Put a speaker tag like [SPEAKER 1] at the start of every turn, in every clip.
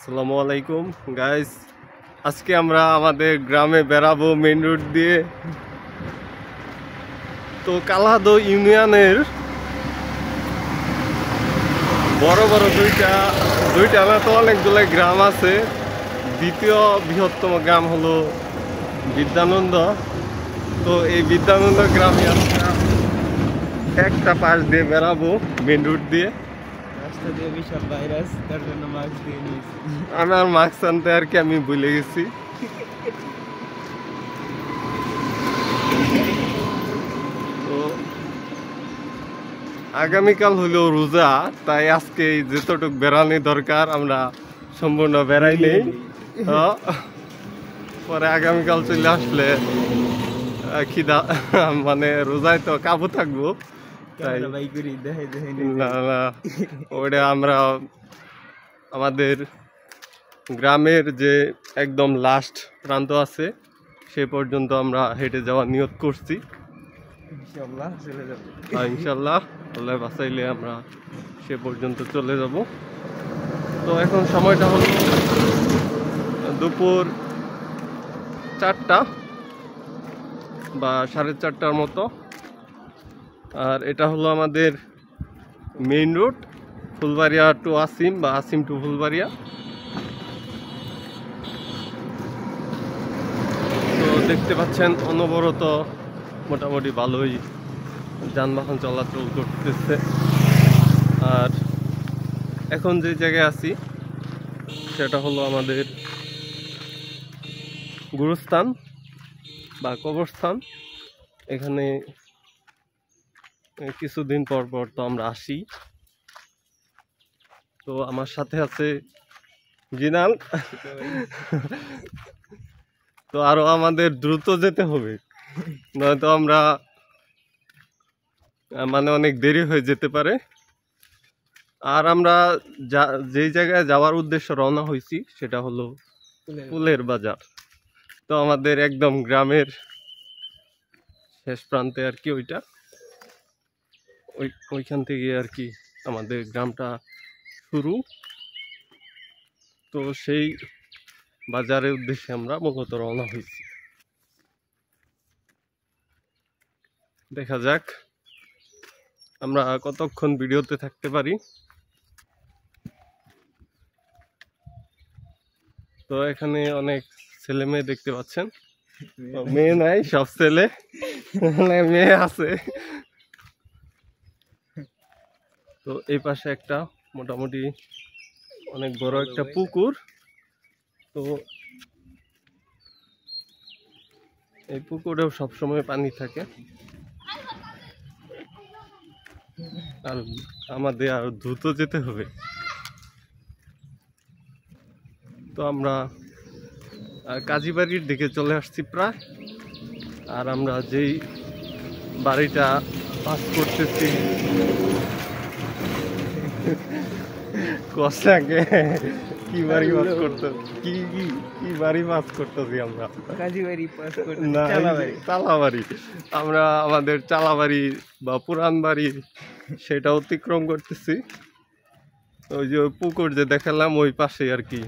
[SPEAKER 1] আসসালামু আলাইকুম গাইস, আজকে আমরা আমাদের গ্রামে বেড়াবো মেইন রোড দিয়ে। তো কালাহাদো ইউনিয়নের বড় বড় দুইটা না তো অনেকগুলো গ্রাম আছে। দ্বিতীয় বৃহত্তম গ্রাম হলো বিদ্যানন্দ। তো এই বিদ্যানন্দ গ্রামে আমরা একটা পাশ দিয়ে বেড়াবো মেইন রোড দিয়ে।
[SPEAKER 2] রাস্তা দিয়ে বিশাল ভাইরাস, তার জন্য মাস্ক দিয়ে নিয়েছি।
[SPEAKER 1] আমার মাস্ক আনতে আর কি আমি ভুলে গেছি। তো আগামীকাল হলো রোজা, তাই আজকে যতটুকু বেড়ানি দরকার আমরা সম্পূর্ণ বেড়াই নেই। পরে আগামীকাল চলে আসলে খিদা মানে রোজায় তো কাবু থাকবো, তাই না না ওটা আমরা আমাদের গ্রামের যে একদম লাস্ট প্রান্ত আছে সে পর্যন্ত আমরা হেঁটে যাওয়ার নিয়ত করছি। ইনশাল্লাহ আল্লাহ বাঁচাইলে আমরা সে পর্যন্ত চলে যাব। তো এখন সময়টা হলো দুপুর 4টা বা 4:30টার মতো। আর এটা হলো আমাদের main road, Phulbaria to Asim বা আসিম টু ফুলবাড়িয়া। তো দেখতে পাচ্ছেন অনবরত মোটামুটি ভালোই যানবাহন চলাচল করতেছে। আর এখন যে জায়গায় আছি সেটা হলো আমাদের গুরুস্থান বা কবরস্থান। এখানে কিছুদিন পর পর তো আমরা আসি। তো আমার সাথে আছে জিনাল। তো আরো আমাদের দ্রুত যেতে হবে, নয়তো আমরা মানে অনেক দেরি হয়ে যেতে পারে। আর আমরা যেই জায়গায় যাওয়ার উদ্দেশ্যে রওনা হয়েছি সেটা হলো ফুলের বাজার। তো আমাদের একদম গ্রামের শেষ প্রান্তে আর কি ওইটা, ওইখান থেকে আর কি আমাদের গ্রামটা শুরু। তো সেই বাজারের উদ্দেশ্যে আমরা মূলত রওনা হয়েছি। দেখা যাক আমরা কতক্ষণ ভিডিওতে থাকতে পারি। তো এখানে অনেক ছেলে মেয়ে দেখতে পাচ্ছেন, মেয়ে নাই সব ছেলে, মেয়ে আছে। তো এই পাশে একটা মোটামুটি অনেক বড় একটা পুকুর। তো এই পুকুরেও সবসময় পানি থাকে। আর আমাদের আর দ্রুত যেতে হবে। তো আমরা কাজীবাড়ির দিকে চলে আসছি প্রায়। আর আমরা যেই বাড়িটা পাস করতেছি কষ্টাকে কি বাড়ি পাস করতে কি কি কি বাড়ি পাস করতেছি আমরা, না চালাবাড়ি। আমরা আমাদের চালাবাড়ি বা পুরান বাড়ি সেটা অতিক্রম করতেছি। ওই যে পুকুর যে দেখালাম ওই পাশে আর কি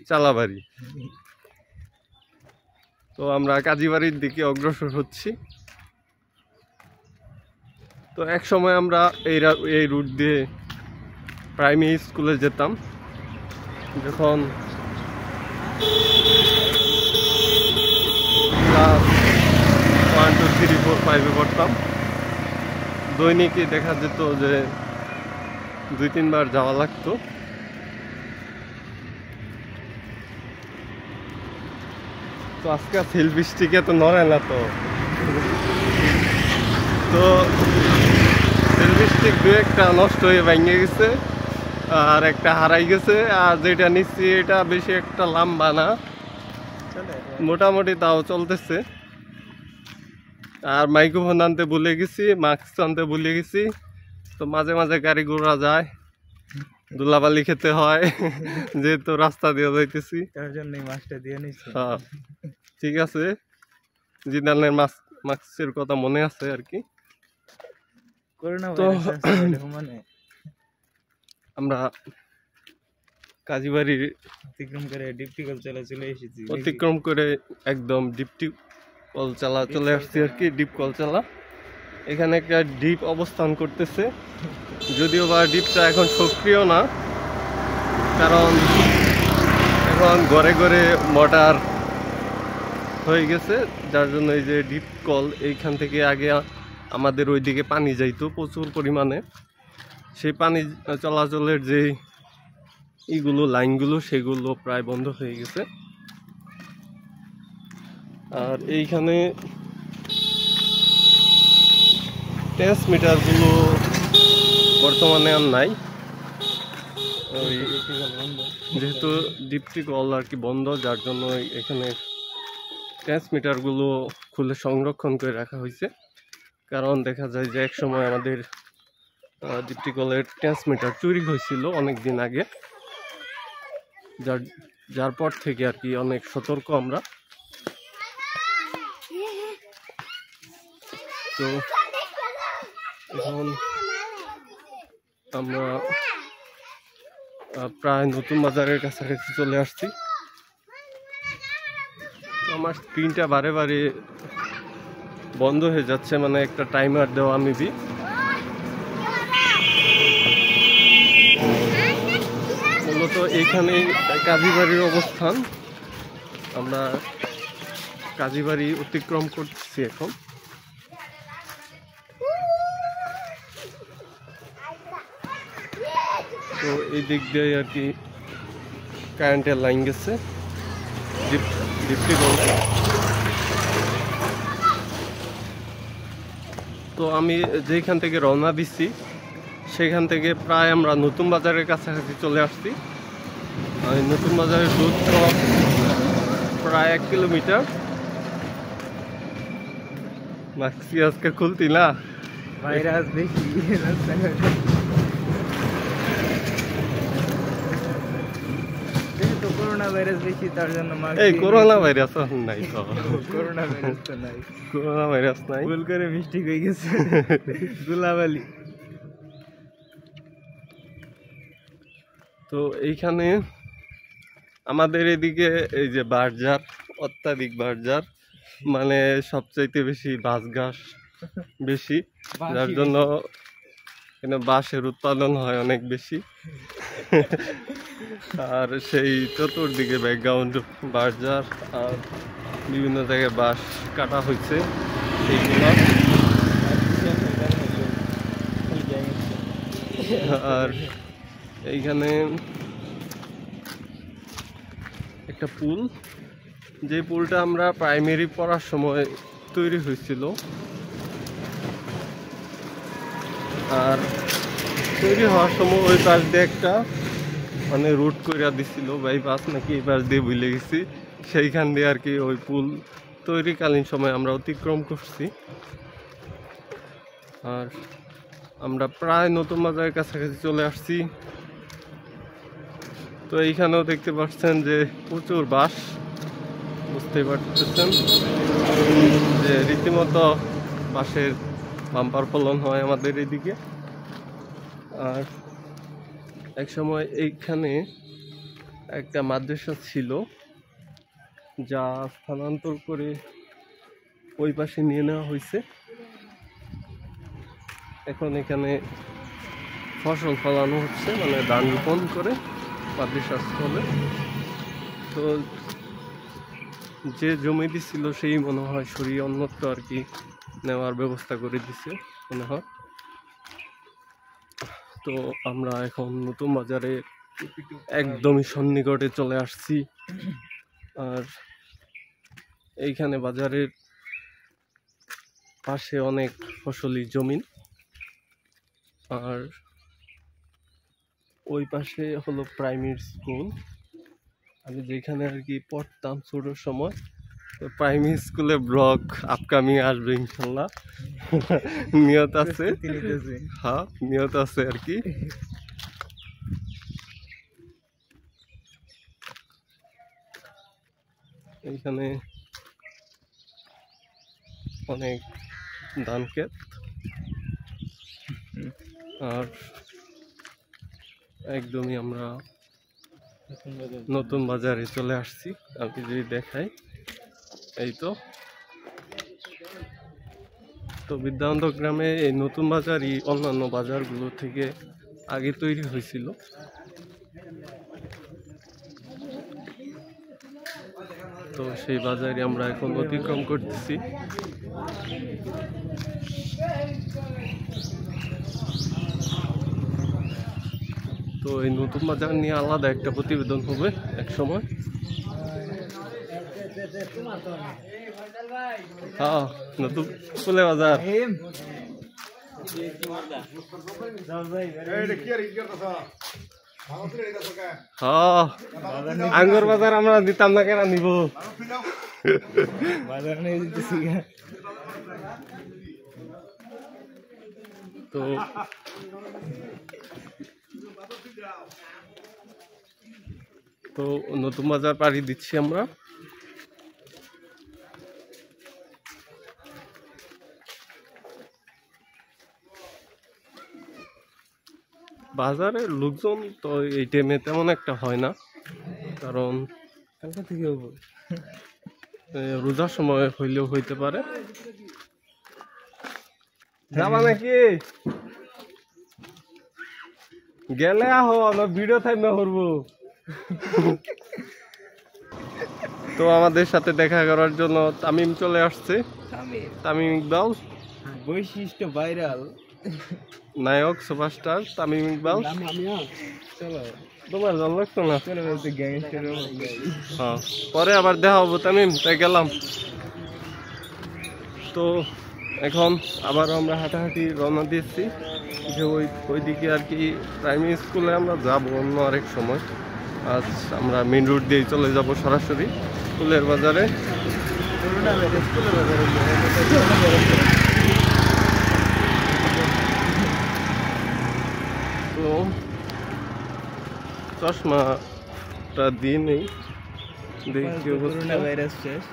[SPEAKER 1] চালাবাড়ি। তো আমরা কাজীবাড়ির দিকে অগ্রসর হচ্ছি। তো এক সময় আমরা এই রুট দিয়ে প্রাইমারি স্কুলে যেতাম, যখন ক্লাস 1 2 3 4 5-এ পড়তাম। দৈনিকই দেখা যেত যে 2-3 বার যাওয়া লাগতো। তো আজকে সেলফি স্টিকে তো নড়ে না, তো সেলফি স্টিক 2-একটা নষ্ট হয়ে ভেঙে গেছে আর একটা হারাই গেছে। আর যেটা নিচ্ছি এটা বেশি একটা লম্বা না, মোটামুটি তাও চলতেছে। আর মাইক্রোফোন আনতে ভুলে গেছি, মাস্ক আনতে ভুলে গেছি। তো মাঝে মাঝে গাড়ি ঘোড়া যায়, ধুলাবালি খেতে হয় যেহেতু রাস্তা দিয়ে যাইতেছি। হ্যাঁ ঠিক আছে, জিদানের মাস্কের কথা মনে আছে আর কি। তো আমরা কাজীবাড়ির
[SPEAKER 2] অতিক্রম করে ডিপটি কল চলে এসেছি।
[SPEAKER 1] অতিক্রম করে একদম ডিপটি কল চালা চলে আসছি আর কি, ডিপ কল চালা। এখানে একটা ডিপ অবস্থান করতেছে, যদিও বা ডিপটা এখন সক্রিয় না, কারণ এখন ঘরে ঘরে মোটর হয়ে গেছে, যার জন্য এই যে ডিপ কল এইখান থেকে আগে আমাদের ওইদিকে পানি যাইতো প্রচুর পরিমাণে, সেই পানি চলাচলের যে এইগুলো লাইনগুলো সেগুলো প্রায় বন্ধ হয়ে গেছে। আর এইখানে ট্রান্সমিটারগুলো বর্তমানে আর নাই, ওই যেহেতু ডিপটি কল আর কি বন্ধ, যার জন্য এখানে ট্রান্সমিটারগুলো খুলে সংরক্ষণ করে রাখা হয়েছে। কারণ দেখা যায় যে এক সময় আমাদের ডিপটি কলের ট্রান্সমিটার চুরি হয়েছিল অনেক দিন আগে, যার পর থেকে আর কি অনেক সতর্ক আমরা। তো এখন আমরা প্রায় নতুন বাজারের কাছাকাছি চলে আসছি। আমার স্ক্রিনটা বারে বারে বন্ধ হয়ে যাচ্ছে, মানে একটা টাইমার দেওয়া আমি দিই। মূলত এইখানে কাজীবাড়ির অবস্থান, আমরা কাজীবাড়ি অতিক্রম করছি এখন। তো এই দিক দিয়ে আর কি কারেন্টের লাইন গেছে ডিপটি কলে। তো আমি যেখান থেকে রওনা দিচ্ছি সেখান থেকে প্রায় আমরা নতুন বাজারের কাছাকাছি চলে আসছি। নতুন বাজারের দূরত্ব প্রায় 1 কিলোমিটার। মাস্ক আজকে খুলতি না,
[SPEAKER 2] ভাইরাস বেশি করোনা ভাইরাস বেশি, তার জন্য
[SPEAKER 1] এই করোনা ভাইরাস নাই তো,
[SPEAKER 2] করোনা ভাইরাস তো নাই,
[SPEAKER 1] করোনা ভাইরাস নাই,
[SPEAKER 2] ভুল করে মিস্টেক হয়ে গেছে ধুলাবালি।
[SPEAKER 1] তো এইখানে আমাদের এদিকে এই যে বাজার, অত্যাধিক বাজার, মানে সবচাইতে বেশি বাঁশ গাছ বেশি, যার জন্য এখানে বাঁশের উৎপাদন হয় অনেক বেশি। আর সেই চতুর্দিকে ব্যাকগ্রাউন্ড বাজার, আর বিভিন্ন জায়গায় বাঁশ কাটা হয়েছে সেইগুলো। আর এইখানে একটা পুল, যে পুলটা আমরা প্রাইমারি পড়ার সময় তৈরি হয়েছিল, আর তৈরি হওয়ার সময় ওই পাশ দিয়ে একটা মানে রুট করে দিছিল, বাইপাস নাকি এই পাশ দিয়ে ভুলে গেছি, সেইখান দিয়ে আর কি ওই পুল তৈরিকালীন সময় আমরা অতিক্রম করছি। আর আমরা প্রায় নতুন বাজারের কাছাকাছি চলে আসছি। তো এইখানেও দেখতে পাচ্ছেন যে প্রচুর বাঁশ, বুঝতেই পারতেছেন যে রীতিমতো বাঁশের বাম্পার ফলন হয় আমাদের এদিকে। আর এক সময় এইখানে একটা মাদ্রাসা ছিল, যা স্থানান্তর করে ওই পাশে নিয়ে নেওয়া হয়েছে। এখন এখানে ফসল ফলানো হচ্ছে, মানে ধান রোপণ করে মাদ্রাসা স্থলে। তো যে জমি দিছিল সেই মনে হয় সরিয়ে অন্যত্র আর কি নেওয়ার ব্যবস্থা করে দিছে মনে হয়। তো আমরা এখন নতুন বাজারে একদমই সন্নিকটে চলে আসছি। আর এইখানে বাজারের পাশে অনেক ফসলি জমিন, আর ওই পাশে হলো প্রাইমারি স্কুল। আমি যেখানে আর কি পড়তাম ছোটোর সময়, তো প্রাইমারি স্কুলে ব্লগ আপকামিং আসবে ইনশাল্লাহ, নিয়ত আছে। হ্যাঁ, নিয়ত আছে আর কি। এইখানে অনেক ধান ক্ষেত, আর একদমই আমরা নতুন বাজারে চলে আসছি। আমি যদি দেখাই, এই তো বিদ্যানন্দ গ্রামে এই নতুন বাজারই অন্যান্য বাজারগুলো থেকে আগে তৈরি হয়েছিল। তো সেই বাজারে আমরা এখন অতিক্রম করতেছি। তো এই নতুন বাজার নিয়ে আলাদা একটা প্রতিবেদন হবে এক সময়। হ্যাঁ, নতুন ফুলে বাজার। হ্যাঁ, আঙ্গুর বাজার আমরা দিতাম না, কেন নিব? তো নতুন বাজার পাড়ি দিচ্ছি আমরা। বাজারের লোকজন তো এই টাইমে তেমন একটা হয় না, কারণ কালকা থেকে রোজার সময় হইলেও হইতে পারে। যাবা নাকি? গেলে আহো, আমরা ভিডিও থাকবে করবো। তো আমাদের সাথে দেখা করার জন্য তামিম চলে আসছে। তামিম ইকবাল,
[SPEAKER 2] বৈশিষ্ট্য ভাইরাল
[SPEAKER 1] নায়ক সুপারস্টার তামিম ইকবাল। তোমার জান লাগতো না? হ্যাঁ, পরে আবার দেখা হবো তামিম। তাই গেলাম। তো এখন আবার আমরা হাঁটাহাঁটি রওনা দিয়েছি যে ওইদিকে আর কি প্রাইমারি স্কুলে আমরা যাব অন্য আরেক সময়। আজ আমরা মেন রোড দিয়ে চলে যাব সরাসরি ফুলের বাজারে। তো চশমাটা দিয়ে নেই, দেখি অবস্থা।
[SPEAKER 2] ভাইরাস শেষ।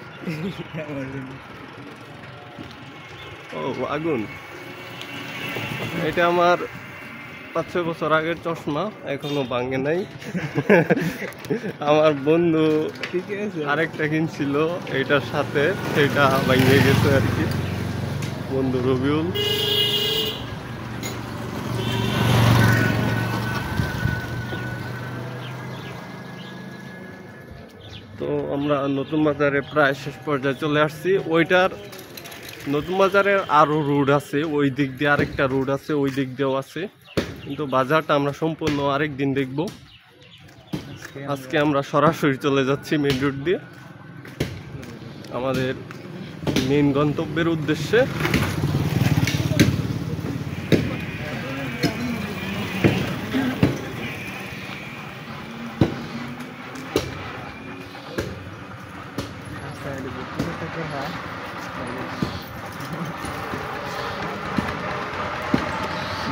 [SPEAKER 1] ও আগুন, এটা আমার 5-6 বছর আগের চশমা, এখনো ভাঙে নাই। আমার বন্ধু আরেকটা কিনছিল এটার সাথে, সেটা ভাঙে গেছে আর কি, বন্ধু রবিউল। তো আমরা নতুন বাজারে প্রায় শেষ পর্যায়ে চলে আসছি। ওইটার নতুন বাজারের আরো রোড আছে, ওই দিক দিয়ে আরেকটা রোড আছে, ওই দিক দিয়েও আছে, কিন্তু বাজারটা আমরা সম্পূর্ণ আরেক দিন দেখব। আজকে আমরা সরাসরি চলে যাচ্ছি মেন রোড দিয়ে আমাদের মেন গন্তব্যের উদ্দেশ্যে।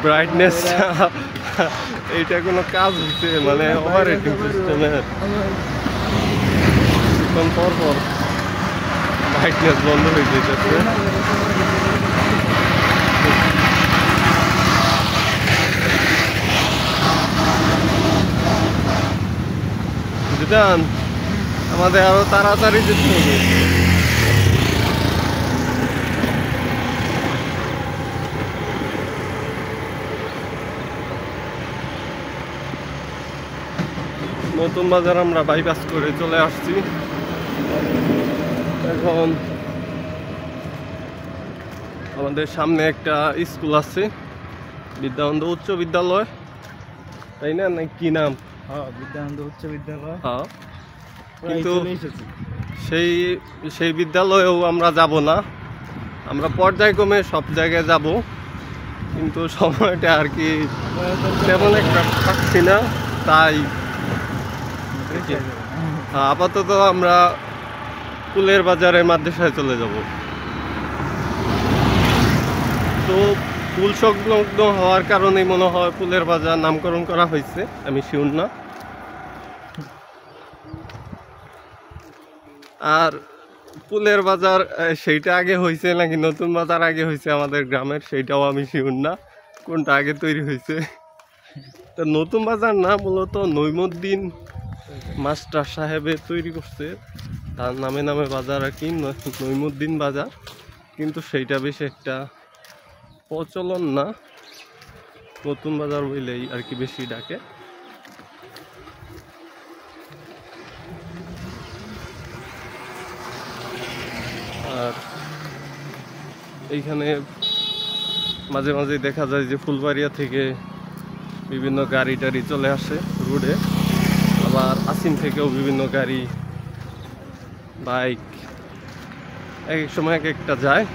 [SPEAKER 1] ব্রাইটনেস এইটা কোনো কাজ হচ্ছে, মানে অপারেটিং সিস্টেমের পর পর ব্রাইটনেস বন্ধ হয়ে যেতেছে। বুঝলেন, আমাদের আরো তাড়াতাড়ি যেতে হবে। নতুন বাজার আমরা বাইপাস করে চলে আসছি। এখন আমাদের সামনে একটা স্কুল আছে, বিদ্যানন্দ উচ্চ বিদ্যালয়, তাই না? না কি নাম?
[SPEAKER 2] হ্যাঁ, বিদ্যানন্দ উচ্চ বিদ্যালয়।
[SPEAKER 1] হ্যাঁ, কিন্তু সেই বিদ্যালয়েও আমরা যাব না, আমরা পর্যায়ক্রমে সব জায়গায় যাব, কিন্তু সময়টা আর কি তেমন একটা পাচ্ছি না, তাই আপাতত আমরা ফুলের বাজারে মাদ্রাসায় চলে যাব। তো ফুল সংলগ্ন হওয়ার কারণে মনে হয় ফুলের বাজার নামকরণ করা হয়েছে, আমি শিওর না। আর ফুলের বাজার সেইটা আগে হয়েছে নাকি নতুন বাজার আগে হয়েছে আমাদের গ্রামের, সেইটাও আমি শিওর না কোনটা আগে তৈরি হয়েছে। তো নতুন বাজার না, মূলত নইমুদ্দিন মাস্টার সাহেবে তৈরি করছে, তার নামে নামে বাজার আর কি, নইমুদ্দিন বাজার, কিন্তু সেইটা বেশি একটা প্রচলন না, নতুন বাজার বললেই আর কি বেশি ডাকে। আর এইখানে মাঝে মাঝে দেখা যায় যে ফুলবাড়িয়া থেকে বিভিন্ন গাড়ি টাড়ি চলে আসে রোডে, আবার আসিম থেকেও বিভিন্ন গাড়ি বাইক এক এক সময় এক একটা যায়।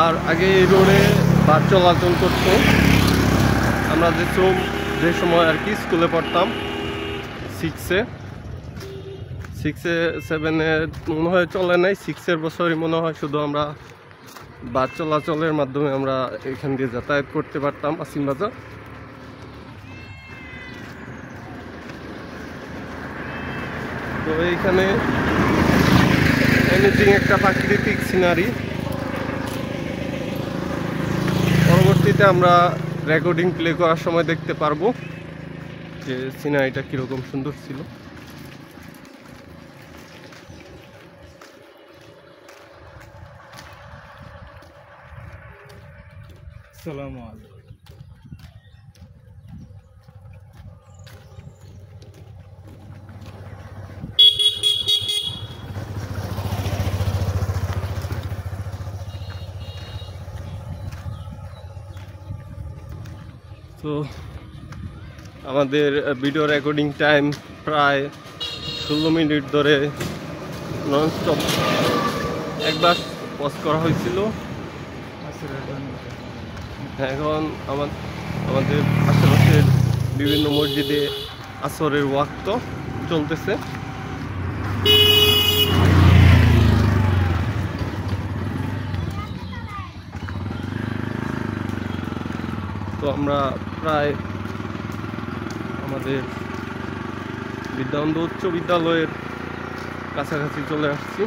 [SPEAKER 1] আর আগে এই রোডে বাস চলাচল করতো, আমরা যে সময় আর কি স্কুলে পড়তাম, 6-এ 7-এ মনে হয় চলে নাই, 6-এর বছরই মনে হয় শুধু আমরা বাস চলাচলের মাধ্যমে আমরা এখান দিয়ে যাতায়াত করতে পারতাম আসিম বাজার। তো এইখানে এনিথিং একটা প্রাকৃতিক সিনারি, পরবর্তীতে আমরা রেকর্ডিং প্লে করার সময় দেখতে পারবো যে সিনারিটা কিরকম সুন্দর ছিল।
[SPEAKER 2] আসসালামু আলাইকুম।
[SPEAKER 1] তো আমাদের ভিডিও রেকর্ডিং টাইম প্রায় 16 মিনিট ধরে ননস্টপ একবার পজ করা হয়েছিল। এখন আমাদের আশেপাশের বিভিন্ন মসজিদে আসরের ওয়াক্ত চলতেছে। তো আমরা প্রায় আমাদের বিদ্যানন্দ উচ্চ বিদ্যালয়ের কাছাকাছি চলে আসছি।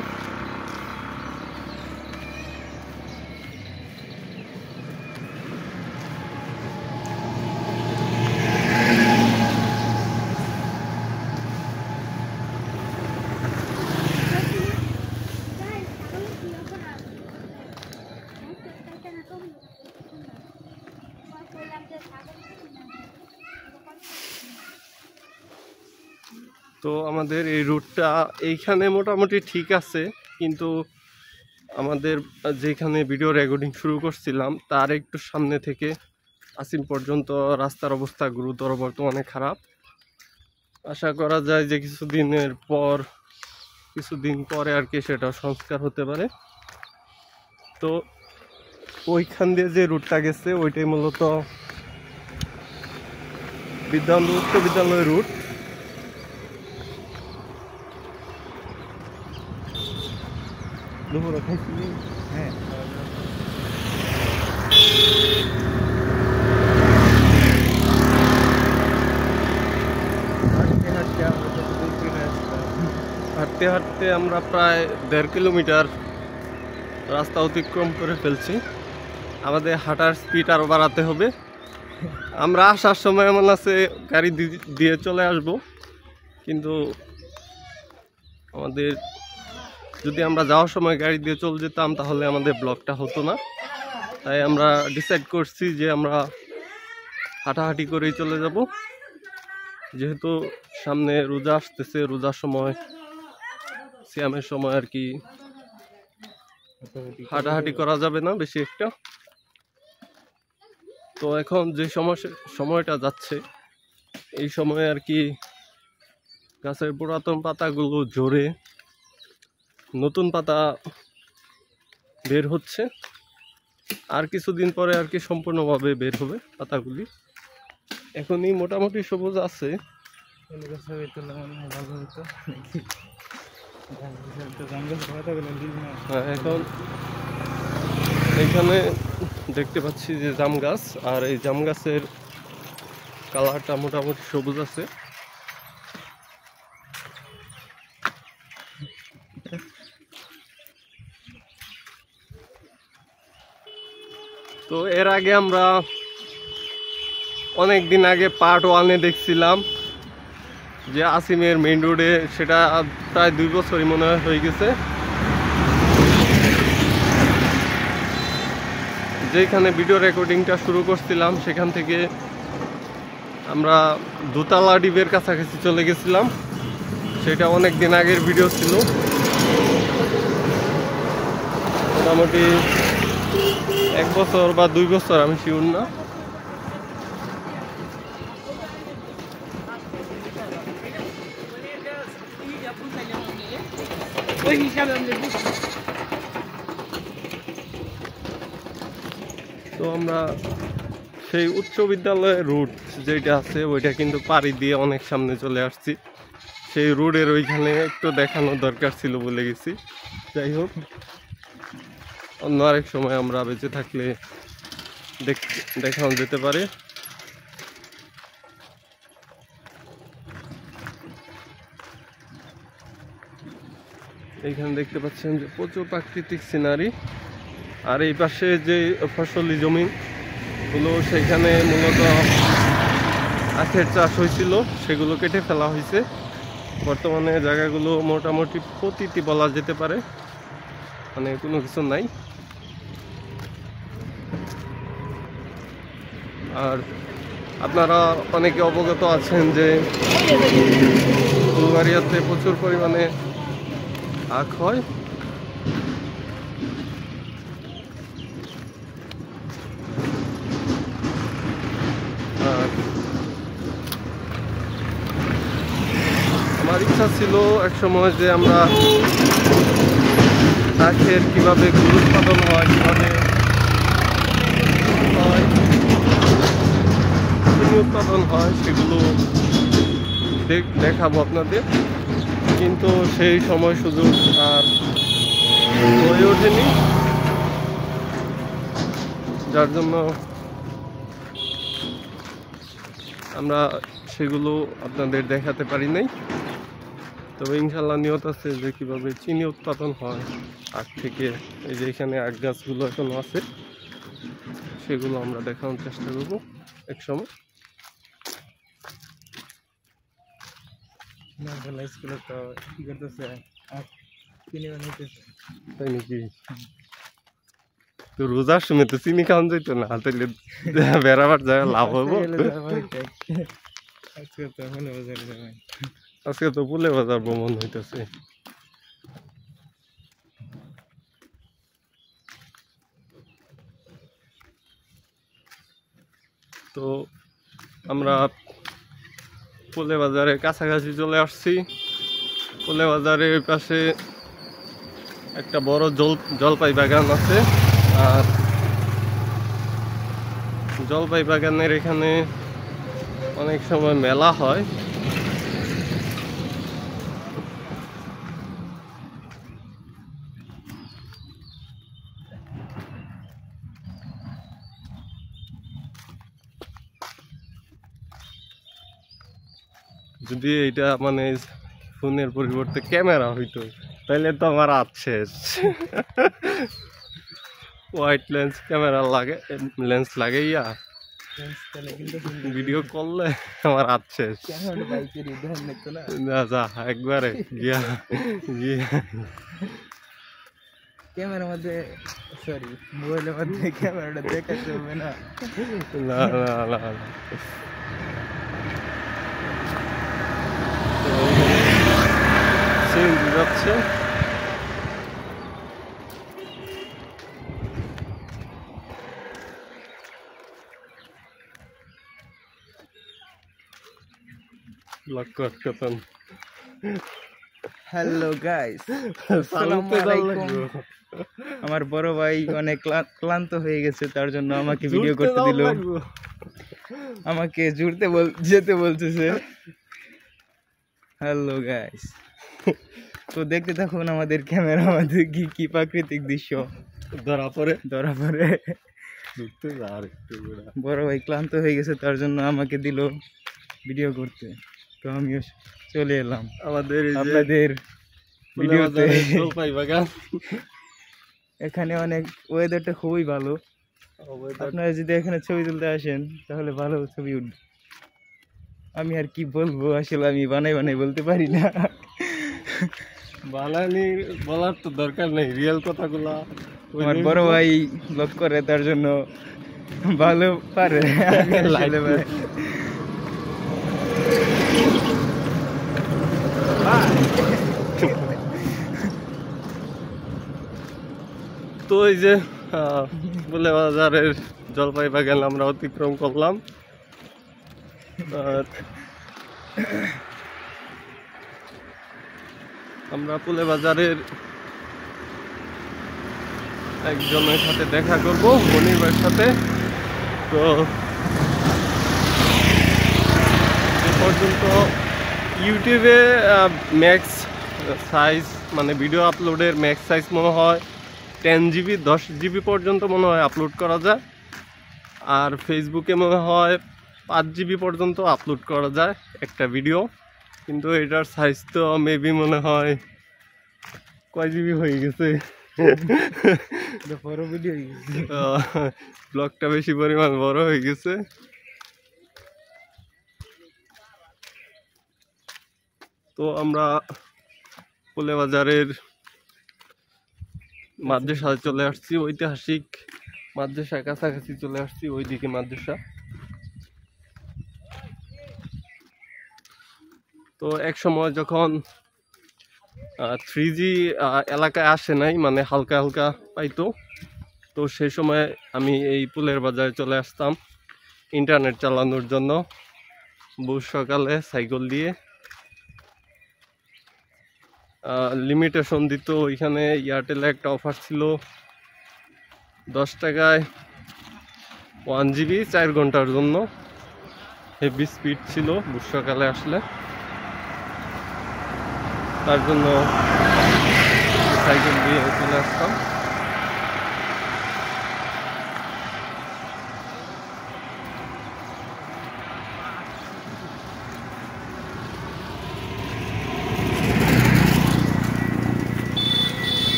[SPEAKER 1] তো আমাদের এই রুটটা এইখানে মোটামুটি ঠিক আছে, কিন্তু আমাদের যেখানে ভিডিও রেকর্ডিং শুরু করছিলাম তার একটু সামনে থেকে আসিম পর্যন্ত রাস্তার অবস্থা গুরুতর, বর্তমানে খারাপ। আশা করা যায় যে কিছুদিন পরে আর কি সেটা সংস্কার হতে পারে। তো ওইখান দিয়ে যে রুটটা গেছে ওইটাই মূলত বিদ্যানন্দ উচ্চ বিদ্যালয়ের রুট। দুপুরে খাইছিলি?
[SPEAKER 2] হ্যাঁ,
[SPEAKER 1] হাঁটতে হাঁটতে আমরা প্রায় 1.5 কিলোমিটার রাস্তা অতিক্রম করে ফেলছি। আমাদের হাঁটার স্পিড আরও বাড়াতে হবে। আমরা আসার সময় এমন আছে গাড়ি দিয়ে চলে আসব, কিন্তু আমাদের যদি আমরা যাওয়ার সময় গাড়ি দিয়ে চলে যেতাম তাহলে আমাদের ব্লগটা হতো না। তাই আমরা ডিসাইড করছি যে আমরা হাঁটাহাঁটি করেই চলে যাব, যেহেতু সামনে রোজা আসতেছে। রোজার সময়, সিয়ামের সময় আর কি হাঁটাহাঁটি করা যাবে না বেশি একটা। তো এখন যে সময়টা যাচ্ছে এই সময়ে আর কি গাছের পুরাতন পাতাগুলো ঝরে নতুন পাতা বের হচ্ছে। আর কিছুদিন পরে আর কি সম্পূর্ণভাবে বের হবে পাতাগুলি। এখনই মোটামুটি সবুজ আছে। হ্যাঁ, এখন এখানে দেখতে পাচ্ছি যে জাম গাছ, আর এই জাম গাছের কালারটা মোটামুটি সবুজ আছে। তো এর আগে আমরা অনেক দিন আগে পার্ট 1-এ দেখছিলাম যে আসিমের মেইন রোডে, সেটা প্রায় 2 বছরই মনে হয় হয়ে গেছে। যেখানে ভিডিও রেকর্ডিংটা শুরু করছিলাম সেখান থেকে আমরা দোতলা ডিবের কাছাকাছি চলে গেছিলাম। সেটা অনেক দিন আগের ভিডিও ছিল, মোটামুটি 1 বছর বা 2 বছর, আমি শিওর না। তো আমরা সেই উচ্চ বিদ্যালয়ের রুট যেটা আছে ওইটা কিন্তু পাড়ি দিয়ে অনেক সামনে চলে আসছি। সেই রোডের ওইখানে একটু দেখানো দরকার ছিল, বলে গেছি। যাই হোক, অন্য আরেক সময় আমরা বেঁচে থাকলে দেখানো যেতে পারে। এইখানে দেখতে পাচ্ছেন যে প্রচুর প্রাকৃতিক সিনারি। আর এই পাশে যে ফসলি জমিগুলো, সেখানে মূলত আখের চাষ হয়েছিল, সেগুলো কেটে ফেলা হয়েছে। বর্তমানে জায়গাগুলো মোটামুটি প্রতিটি বলা যেতে পারে, মানে কোনো কিছু নাই। আর আপনারা অনেকে অবগত আছেন যে ফুলবাড়িয়াতে প্রচুর পরিমাণে আখ হয়। আর আমার ইচ্ছা ছিল একসময় যে আমরা আখের কীভাবে গুড় উৎপাদন হয়, কীভাবে চিনি উৎপাদন হয়, সেগুলো দেখাবো আপনাদের, কিন্তু সেই সময় সুযোগ আর হয়ে ওঠেনি, যার জন্য আমরা সেগুলো আপনাদের দেখাতে পারি নাই। তবে ইনশাল্লাহ নিয়ত আছে যে কীভাবে চিনি উৎপাদন হয় আখ থেকে। এই যে এখানে আখ গাছগুলো এখনো আছে, সেগুলো আমরা দেখানোর চেষ্টা করবো এক সময়। তাই নাকি? তো রোজার সময় তো চিনি খাওয়ান যেত না, তাইলে বেড়াবার যায় লাভ হবো। আজকে তো পুলে বাজার ভ্রমণ হইতেছে। তো আমরা পুলে বাজারের কাছাকাছি চলে আসছি। পুলে বাজারের পাশে একটা বড় জলপাই বাগান আছে। আর জলপাই বাগানের এখানে অনেক সময় মেলা হয়। যদি এটা মানে ফোনের পরিবর্তে ক্যামেরা হইতো, তাহলে তো আমার হাত শেষ। হোয়াইট লেন্স লাগাইয়া ভিডিও করলে আমার হাত শেষ। যা একবারে গিয়া
[SPEAKER 2] ক্যামেরার মধ্যে, সরি মোবাইলের মধ্যে ক্যামেরাটা দেখাতে হবে না।
[SPEAKER 1] না না না, যাচ্ছে
[SPEAKER 2] হ্যালো গাইস, আসসালামু আলাইকুম। আমার বড় ভাই অনেক ক্লান্ত হয়ে গেছে, তার জন্য আমাকে ভিডিও করতে দিল। আমাকে যেতে বলতেছে। হ্যালো গাইস, তো দেখতে থাকুন আমাদের ক্যামেরা মধ্যে কি প্রাকৃতিক দৃশ্য ধরা পড়ে। বড় ভাই ক্লান্ত হয়ে গেছে, তার জন্য আমাকে দিল ভিডিও করতে। তো আমিও চলে এলাম আপনাদের ভিডিওতে। এখানে অনেক ওয়েদারটা খুবই ভালো, আপনারা যদি এখানে ছবি তুলতে আসেন তাহলে ভালো ছবি উঠবে। আমি আর কি বলবো, আসলে আমি বানাই বলতে পারি না।
[SPEAKER 1] বানানি বলার তো দরকার নেই, রিয়েল কথাগুলা
[SPEAKER 2] আমার বড় ভাই ব্লগ করে তার জন্য ভালো পারে।
[SPEAKER 1] তো এই যে বুলে বাজারের জলপাই বাগান আমরা অতিক্রম করলাম। আমরা পুলে বাজারের একজনের সাথে দেখা করব, মনির ভাইয়ের সাথে। তো এ পর্যন্ত ইউটিউবে ম্যাক্স সাইজ মানে ভিডিও আপলোডের ম্যাক্স সাইজ মনে হয় 10 GB 10 GB পর্যন্ত মনে হয় আপলোড করা যায়। আর ফেসবুকে মনে হয় 5 GB পর্যন্ত আপলোড করা যায় একটা ভিডিও। কিন্তু এটার সাইজ তো মেবি মনে হয় কয় জিবি হয়ে গেছে,
[SPEAKER 2] বড় ভিডিও
[SPEAKER 1] ব্লগটা বেশি পরিমাণ বড় হয়ে গেছে। তো আমরা পুলে বাজারের মাদ্রাসায় চলে আসছি, ঐতিহাসিক মাদ্রাসার কাছাকাছি চলে আসছি, ওইদিকে মাদ্রাসা। তো এক সময় যখন 3G এলাকায় আসে নাই, মানে হালকা হালকা পাইতো, তো সেই সময় আমি এই পুলের বাজারে চলে আসতাম ইন্টারনেট চালানোর জন্য। বুধ সকালে সাইকেল দিয়ে লিমিটেশন দিত ওইখানে। এয়ারটেলে একটা অফার ছিল 10 টাকায় 1 GB 4 ঘন্টার জন্য, হেভি স্পিড ছিল বুধ সকালে আসলে। তার জন্য সাইকেল দিয়ে চলে আসতাম।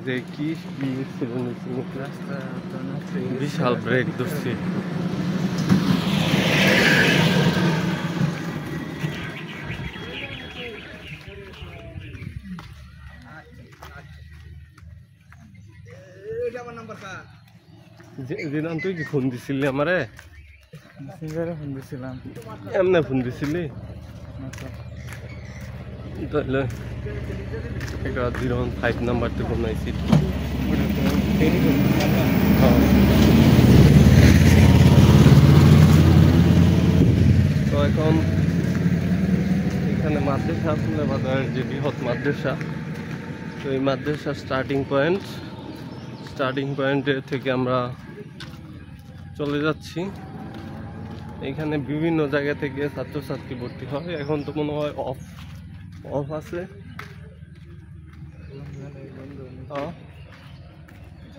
[SPEAKER 1] যে কি বিশাল ব্রেক ধরছি। তুই কি ফোন দিছিলি আমারে?
[SPEAKER 2] ফোন দিছিলাম।
[SPEAKER 1] এমনি ফোন দিছিলি? তাহলে একটা 05 নাম্বারতে ফোন আইছি। তো এখন এখানে মাদ্রাসা পুলে বাজারের যে বৃহৎ মাদ্রাসা, তো এই মাদ্রাসার স্টার্টিং পয়েন্টে থেকে আমরা চলে যাচ্ছি। এখানে বিভিন্ন জায়গা থেকে ছাত্রছাত্রী ভর্তি হয়। এখন তো মনে হয় অফ আছে,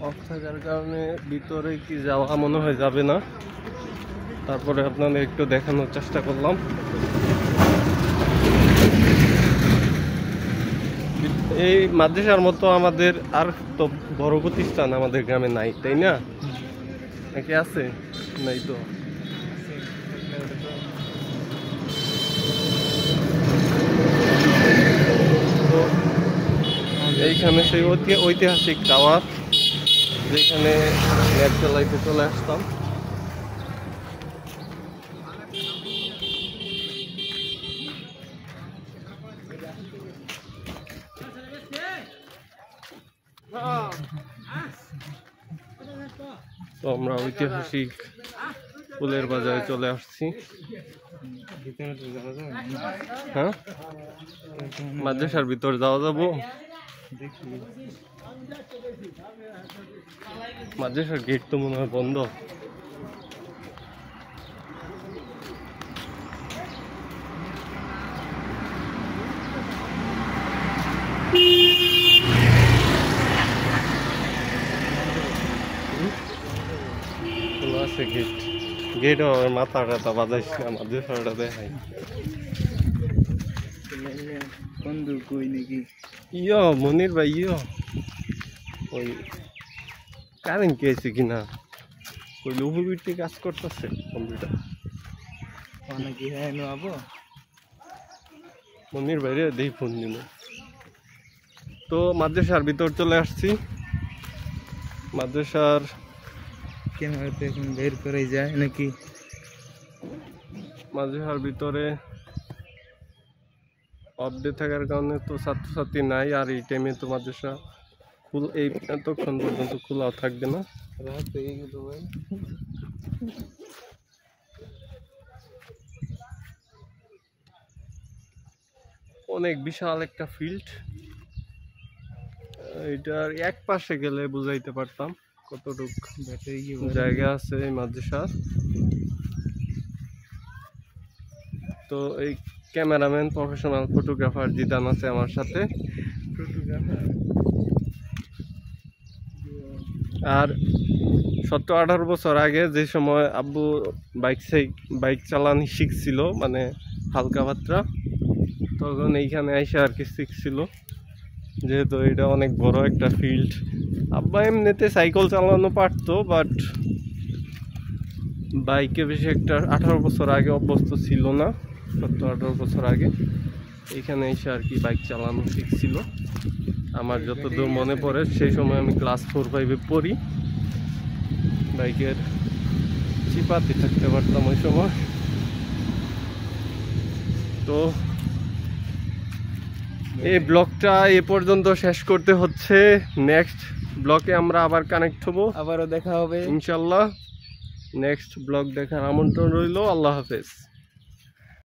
[SPEAKER 1] অফ থাকার কারণে ভিতরে কি যাওয়া মনে হয় যাবে না। তারপরে আপনাদের একটু দেখানোর চেষ্টা করলাম। এই মাদ্রাসার মতো আমাদের আর তো বড় প্রতিষ্ঠান আমাদের গ্রামে নাই, তাই না? নাকি আছে? নাই তো। এইখানে সেই ঐতিহাসিক টাওয়ার, যেখানে নেট চালাইতে চলে আসতাম। তো আমরা ঐতিহাসিক পুলের বাজারে চলে আসছি। হ্যাঁ, মাদ্রাসার ভিতর যাওয়া যাবো? মাদ্রাসার গেট তো মনে হয় বন্ধ। খোলা আছে গেট, গেট মাথা টাথা বাজাইস না, মাদ্রাসাটা দেখাই।
[SPEAKER 2] বন্দুক কই নাকি?
[SPEAKER 1] ইয়ো মনির ভাই, ইয়ো ওই কারেন্ট কি আছে কিনা, ওই লৌহবিটি কাজ করতেছে কম্পিউটার
[SPEAKER 2] নাকি? হ্যাঁ আবো
[SPEAKER 1] মনির বাইরে দেই ফোন দিল। তো মাদ্রাসার ভিতর চলে আসছি। মাদ্রাসার
[SPEAKER 2] ক্যামেরাতে এখন বের করে যায় নাকি?
[SPEAKER 1] মাদ্রাসার ভিতরে অফডে থাকার কারণে তো ছাত্রছাত্রী নাই, আর এই টাইমে তো মাদ্রাসা এই এতক্ষণ পর্যন্ত খোলাও থাকবে না।
[SPEAKER 2] রাত হয়ে গেল ভাই।
[SPEAKER 1] অনেক বিশাল একটা ফিল্ড, এটার এক পাশে গেলে বুঝাইতে পারতাম কতটুক জায়গা আছে এই মাদ্রাসার। তো এই ক্যামেরাম্যান প্রফেশনাল ফটোগ্রাফার জিদান আছে আমার সাথে। আর 17-18 বছর আগে যে সময় আব্বু বাইক চালানি শিখছিল, মানে হালকা পাতলা, তখন এইখানে এসে আর কি শিখছিল। যেহেতু এটা অনেক বড় একটা ফিল্ড, আব্বা এমনিতে সাইকেল চালানো পারতো, বাট বাইকে বেশি একটা 18 বছর আগে অভ্যস্ত ছিল না। 17-18 বছর আগে এখানে এসে আর কি বাইক চালানো শিখছিল। আমার যতদূর মনে পড়ে সেই সময় আমি ক্লাস 4-5-এ পড়ি, বাইকের চিপাতে থাকতে পারতাম ওই সময়। তো এই ব্লগটা এ পর্যন্ত শেষ করতে হচ্ছে। নেক্সট ব্লগে আমরা আবার কানেক্ট হবো,
[SPEAKER 2] আবারও দেখা হবে
[SPEAKER 1] ইনশাল্লাহ। নেক্সট ব্লগ দেখার আমন্ত্রণ রইল। আল্লাহ হাফেজ।